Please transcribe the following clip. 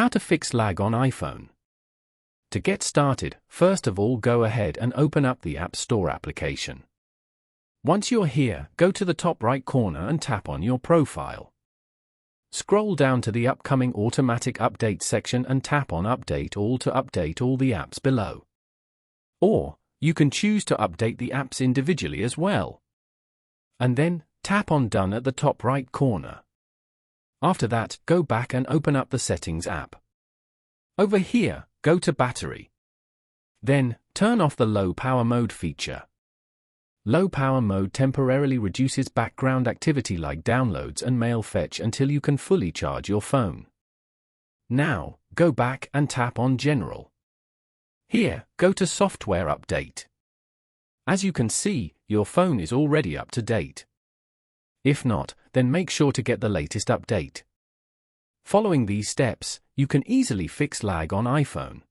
How to fix lag on iPhone. To get started, first of all go ahead and open up the App Store application. Once you're here, go to the top right corner and tap on your profile. Scroll down to the upcoming automatic update section and tap on Update All to update all the apps below. Or, you can choose to update the apps individually as well. And then, tap on Done at the top right corner. After that, go back and open up the Settings app. Over here, go to Battery. Then, turn off the Low Power Mode feature. Low Power Mode temporarily reduces background activity like downloads and mail fetch until you can fully charge your phone. Now, go back and tap on General. Here, go to Software Update. As you can see, your phone is already up to date. If not, then make sure to get the latest update. Following these steps, you can easily fix lag on iPhone.